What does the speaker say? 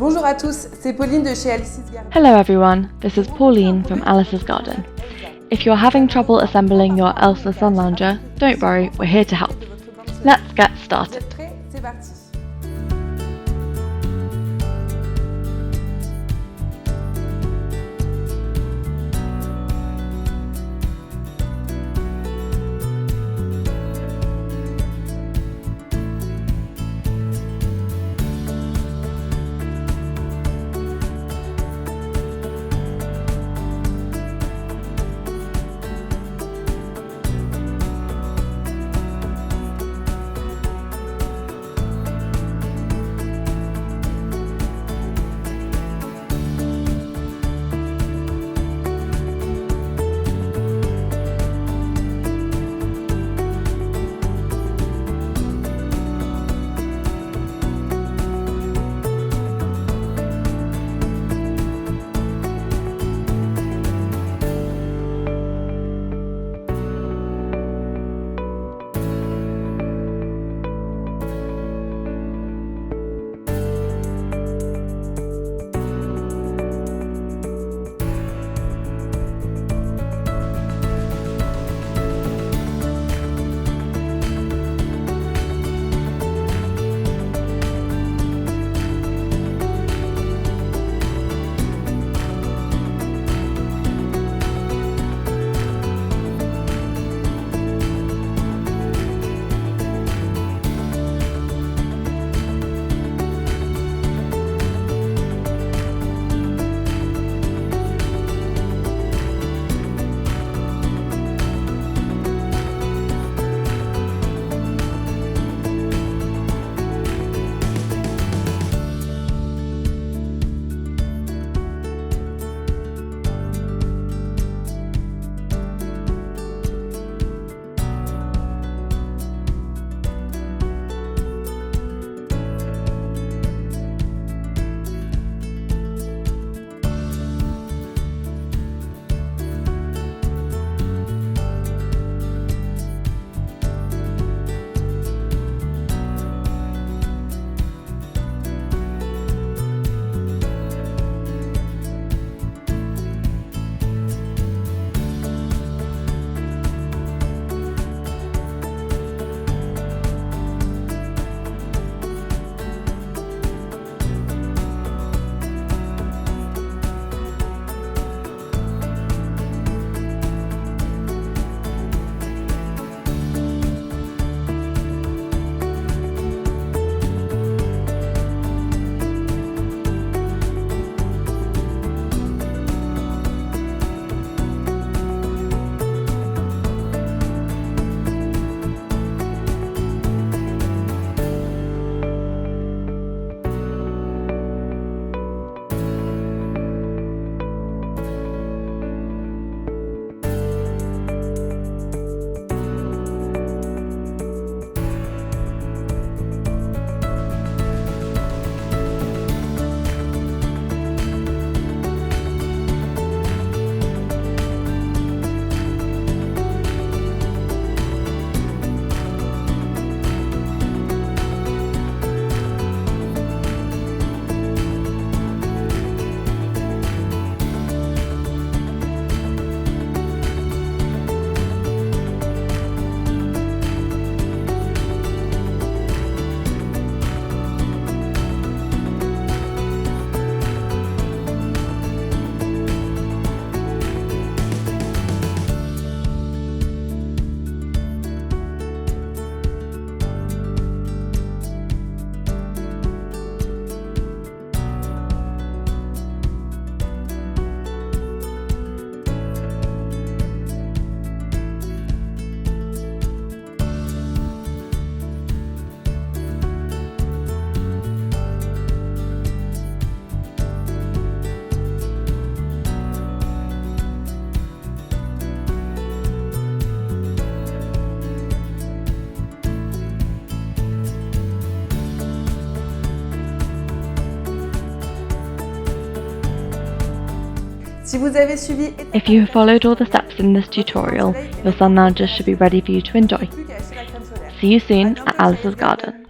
Bonjour à tous, c'est Pauline de chez ELSA Garden. Hello everyone, this is Pauline from ELSA's Garden. If you're having trouble assembling your ELSA Sun Lounger, don't worry, we're here to help. Let's get started. C'est parti. Si vous avez suivi, If you have followed all the steps in this tutorial, your sun loungers should be ready for you to enjoy. See you soon at Alice's Garden.